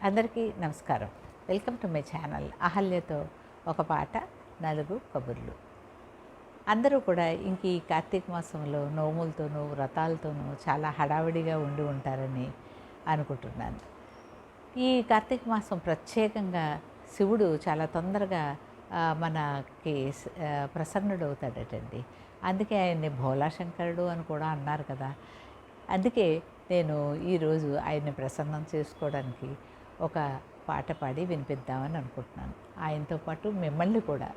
అందరికీ నమస్కారం. Welcome to my channel అహల్యతో ఒక పాట నలుగు కబుర్లు. అందరూ కూడా ఇంక ఈ కార్తీక మాసంలో నోములతోనూ వ్రతాలతోనూ చాలా హడావిడిగా ఉండి ఉంటారని అనుకుంటున్నాను. ఈ కార్తీక మాసం ప్రత్యేకంగా శివుడు చాలా తొందరగా మనకి ప్రసన్నుడవుతాడటండి. అందుకే ఆయన్ని భోలాశంకరుడు అని కూడా అన్నారు కదా. అందుకే నేను ఈరోజు ఆయన్ని ప్రసన్నం చేసుకోవడానికి ఒక పాట పాడి వినిపిద్దామని అనుకుంటున్నాను. ఆయనతో పాటు మిమ్మల్ని కూడా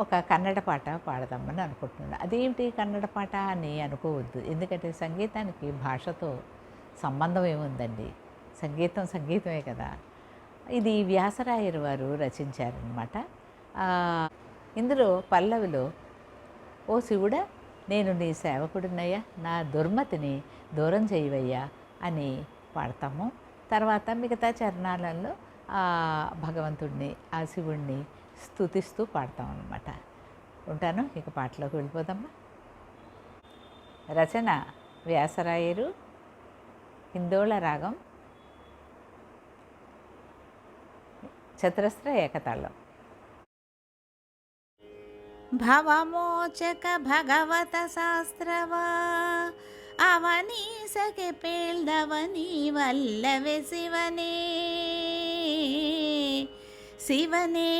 ఒక కన్నడ పాట పాడదామని అనుకుంటున్నాను. అదేంటి కన్నడ పాట అని అనుకోవద్దు, ఎందుకంటే సంగీతానికి భాషతో సంబంధం ఏముందండి. సంగీతం సంగీతమే కదా. ఇది వ్యాసరాయరు వారు రచించారనమాట. ఇందులో పల్లవిలో ఓ శివుడా నేను నీ సేవకుడినయ్యా, నా దుర్మతిని దూరం చేయవయ్యా అని పాడతాము. తర్వాత మిగతా చరణాలలో భగవంతుడిని ఆ శివుణ్ణి స్తుతిస్తూ పాడతాం అన్నమాట. ఉంటాను, ఇక పాటలోకి వెళ్ళిపోదామా. రచన వ్యాసరాయరు, హిందోళ రాగం, చతురస్ర ఏకతాళం. ಭವಮೋಚಕ ಭಗವತ ಶಾಸ್ತ್ರವಾ ಅವನೀಸಗೆ ಪೇಳ್ದವನೀ ವಲ್ಲವೆ ಶಿವನೇ. ಶಿವನೇ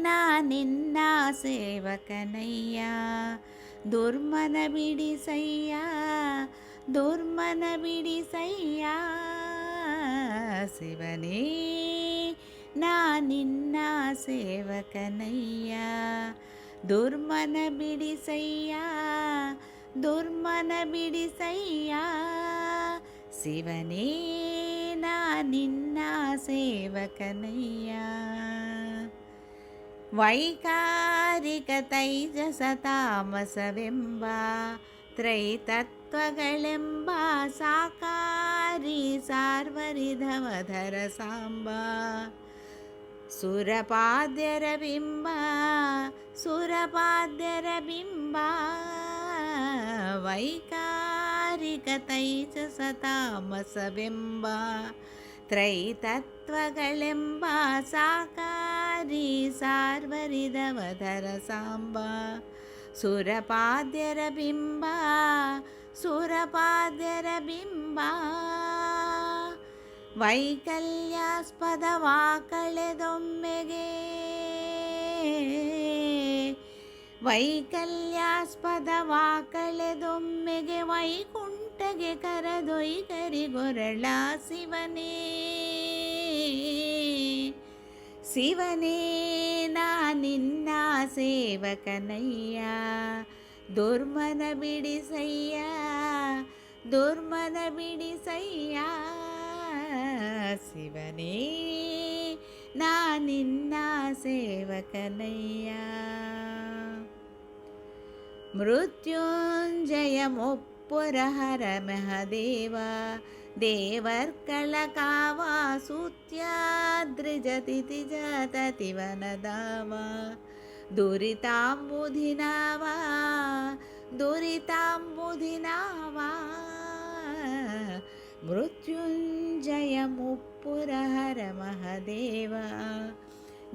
ನಾ ನಿನ್ನ ಸೇವಕನಯ್ಯ, ದುರ್ಮನ ಬಿಡಿಸಯ್ಯ, ದುರ್ಮನ ಬಿಡಿಸಯ್ಯ. ಶಿವನೇ ನಾ ನಿನ್ನ ಸೇವಕನಯ್ಯ, ದುರ್ಮನ ಬಿಡಿಸಯ್ಯ, ದುರ್ಮನ ಬಿಡಿಸಯ್ಯ. ಶಿವನೇ ನಾ ನಿನ್ನ ಸೇವಕನಯ್ಯ. ವೈಕಾರಿಕ ತೈಜಸ ತಾಮಸವೆಂಬ ತ್ರೈತತ್ವಗಳೆಂಬ ಸಾಕಾರಿ ಸಾರ್ವರಿಧವಧರ ಸಾಂಬ. ಸುರಪಾದ್ಯರ ಬಿಂಬ, ಸುರಪಾದ್ಯರ ಬಿಂಬ. ವೈಕಾರಿಕ ತೈಜಸ ತಾಮಸವೆಂಬ ತ್ರೈತತ್ವಗಳೆಂಬ ಸಾಕಾರಿ ಸಾರ್ವರಿಧವಧರ ಸಾಂಬ. ಸುರಪಾದ್ಯರ ಬಿಂಬ, ಸುರಪಾದ್ಯರ ಬಿಂಬ. ವೈಕಲ್ಯಾಸ್ಪದವಾ ಕಳೆದೊಮ್ಮೆಗೆ, ವೈಕಲ್ಯಾಸ್ಪದವಾ ಕಳೆದೊಮ್ಮೆಗೆ ವೈಕುಂಠಗೆ ಕರದೊಯ್ಗರಿಗೊರಳ ಶಿವನೇ. ಶಿವನೇ ನಾ ನಿನ್ನ ಸೇವಕನಯ್ಯ, ದುರ್ಮನ ಬಿಡಿಸಯ್ಯ, ದುರ್ಮನ ಬಿಡಿಸಯ್ಯ. ಶಿವನೇ ನಾ ನಿನ್ನ ಸೇವಕನಯ್ಯ. ಮೃತ್ಯುಂಜಯ ಮುಪ್ಪುರ ಹರ ಮಹದೇವ, ದೇವರ್ಕಳ ಕಾವ ಸೂತ್ಯಾದ್ರಿಜತಿಥಿ ಜತತಿವನದಾವ. ದುರಿತಾಂಬುಧಿನಾವ, ದುರಿತಾಂಬುಧಿನಾವ. ಮೃತ್ಯುಂಜಯ ಮುಪ್ಪುರ ಹರ ಮಹದೇವ,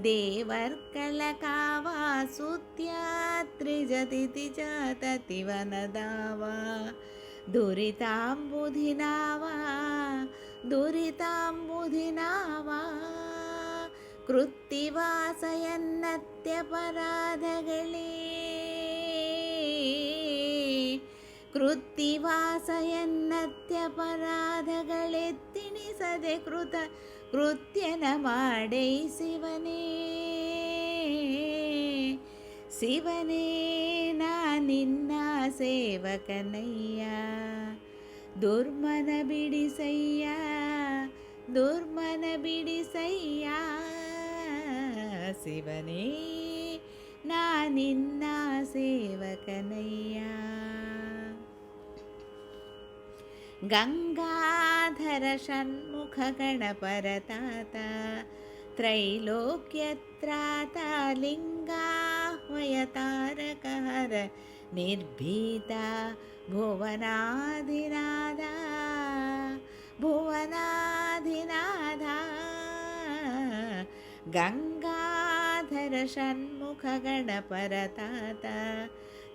ದೇವರ್ಕಳ ಕಾವ ಸೂತ್ಯಾದ್ರಿಜತಿಥಿ ಜತತಿವನದಾವ. ದುರಿತಾಂಬುಧಿನಾವ, ದುರಿತಾಂಬುಧಿನಾವ. ಕೃತ್ತಿವಾಸಯನ್ನತ್ಯಪರಾಧಗಳೇ, ಕೃತ್ತಿವಾಸಯನ್ನತ್ಯಪರಾಧಗಳೆತ್ತಿಣಿಸದೆ ಕೃತ ಕೃತ್ಯನ ಮಾಡೈ ಶಿವನೇ. ಶಿವನೇ ನಾ ನಿನ್ನ ಸೇವಕನಯ್ಯ, ದುರ್ಮನ ಬಿಡಿಸಯ್ಯ, ದುರ್ಮನ ಬಿಡಿಸಯ್ಯ. ಶಿವನೇ ನಾ ನಿನ್ನ ಸೇವಕನಯ್ಯ. ಗಂಗಾಧರ ಷಣ್ಮುಖ ಗಣಪರತಾತ, ತ್ರೈಲೋಕ್ಯತ್ರಾತ ಲಿಂಗಾಹ್ವಯ ತಾರಕ ಹರ ನಿರ್ಭೀತ. ಭುವನಾಧಿನಾಥ, ಭುವನಾಧಿನಾಥ. ಗಂಗಾಧರ ಷಣ್ಮುಖ ಗಣಪರತಾತ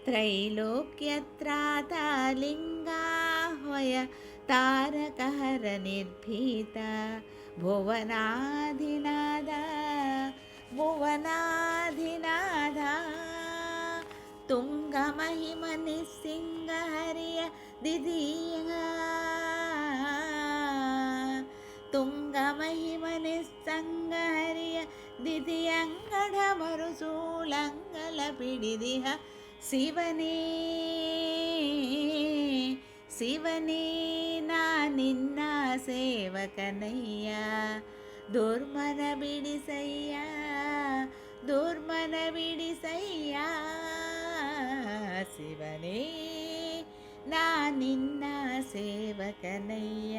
ತ್ರೈಲೋಕ್ಯತ್ರಾತ ಲಿಂಗಾಹ್ವಯ ತಾರಕಹರ ನಿರ್ಭೀತ ಭುವನಾಧಿನಾದ ಭುವನಾಧಿನಾದ ತುಂಗಮಹಿಮ ನಿಸ್ಸಿಂಗ ಹರಿಯ ದಿದಿಯ ತುಂಗಮಹಿಮ ನಿಸ್ಸಂಗ ಹರಿಯ ದಿದಿಯಂಗಡ ಮರುಸೂಲಂಗಲ ಪಿಡಿದಿಹ ಶಿವನೇ ಶಿವನೇ ನಾ ನಿನ್ನ ಸೇವಕನಯ್ಯ ದುರ್ಮನ ಬಿಡಿಸಯ್ಯ ದುರ್ಮನ ಬಿಡಿಸಯ್ಯ ಶಿವನೇ ನಾ ನಿನ್ನ ಸೇವಕನಯ್ಯ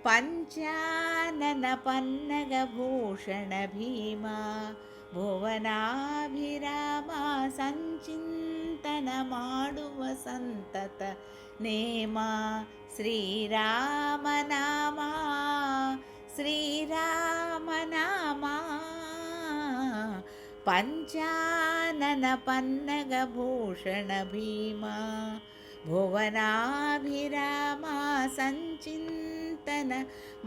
ಪಂಚಾನನ ಪನ್ನಗ ಭೂಷಣ ಭೀಮ ಭುವನಾಭಿರಾಮ ಸಂಚಿಂತನ ಮಾಡುವ ಸಂತತ ನೇಮ ಶ್ರೀರಾಮನಾಮ ಶ್ರೀರಾಮನಾಮ ಪಂಚಾನನ ಪನ್ನಗ ಭೂಷಣ ಭೀಮ ಭುವನಾಭಿರಾಮ ಸಂಚಿಂತನ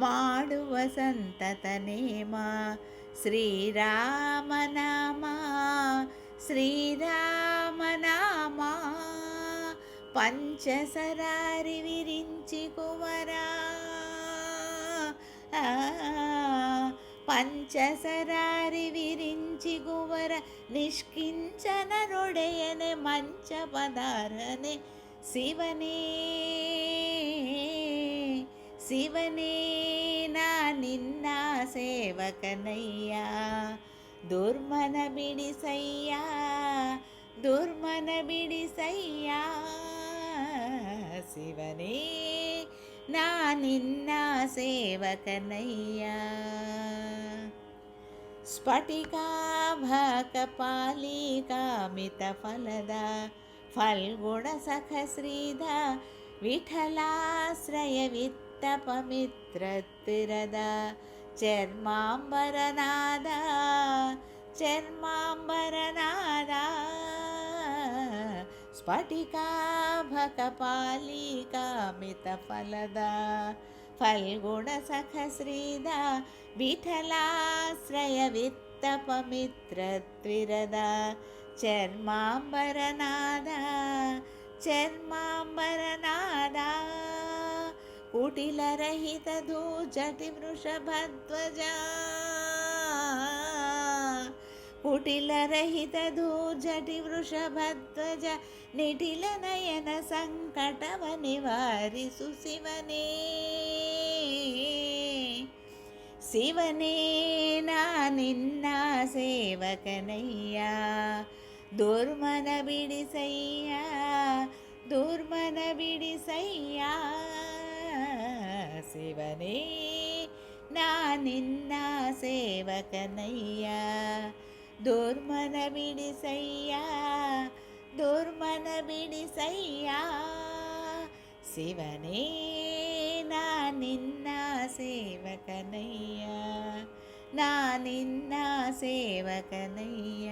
ಮಾಡುವ ಸಂತತ ನೇಮ ಶ್ರೀರಾಮನಾಮ ಶ್ರೀರಾಮನಾಮ ಪಂಚಸರಾರಿ ವಿరించి ಕುವರ ಪಂಚಸರಾರಿ ವಿరించి ಕುವರ ನಿಷ್ಕಿಂಚನರೊಡೆಯನೆ ಮಂಚ ಪದಾರನೆ ಶಿವನೇ ಶಿವನೇ ನಾ ನಿನ್ನ ಸೇವಕನಯ್ಯ ದುರ್ಮನ ಬಿಡಿಸಯ್ಯ ದುರ್ಮನ ಬಿಡಿಸಯ್ಯ ಶಿವನೇ ನಾ ನಿನ್ನ ಸೇವಕನಯ್ಯ ಸ್ಫಟಿಕಾಭಕಪಾಲಿಕಾಮಿತ ಫಲದ ಫಲ್ಗುಣ ಸಖ ಶ್ರೀಧ ವಿಠಲಾಶ್ರಯವಿತ್ತ ಪಮಿತ್ರ ತಿರದ ಚರ್ಮಾಂಬರನಾದ ಚರ್ಮಾಂಬರನಾದ ಸ್ಫಟಿಕಾಭಕಪಾಲಿಕಾಮಿತ ಫಲದ ಫಲ್ಗುಣ ಸಖ ಶ್ರೀಧ ವಿಠಲಾಶ್ರಯವಿತ್ತ ಪಮಿತ್ರ ತ್ವಿರದ ಚರ್ಮಾಂಬರನಾದ ಚರ್ಮಾಂಬರನಾದ ಕುಟಿಲರಹಿತ ಧೂಜಟಿ ವೃಷಭಧ್ವಜ ಕುಟಿಲರಹಿತ ಧೂಜಟಿ ವೃಷಭಧ್ವಜ ನಿಟಿಲ ನಯನ ಸಂಕಟವ ನಿವಾರಿಸು ಶಿವನೇ ಶಿವನೇ ನಾ ನಿನ್ನ ಸೇವಕನಯ್ಯ ದುರ್ಮನ ಬಿಡಿಸಯ್ಯ ದುರ್ಮನ ಬಿಡಿಸಯ್ಯ ಶಿವನೇ ನಾ ನಿನ್ನ ಸೇವಕನಯ್ಯ ದುರ್ಮನ ಬಿಡಿಸಯ್ಯ ದುರ್ಮನ ಬಿಡಿಸಯ್ಯ ಶಿವನೇ ನಾ ನಿನ್ನ ಸೇವಕನಯ್ಯ ನಾ ನಿನ್ನ ಸೇವಕನಯ್ಯ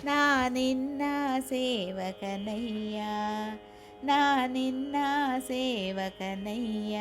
ನಾ ನಿನ್ನ ಸೇವಕನಯ್ಯ ನಾ ನಿನ್ನ ಸೇವಕನಯ್ಯ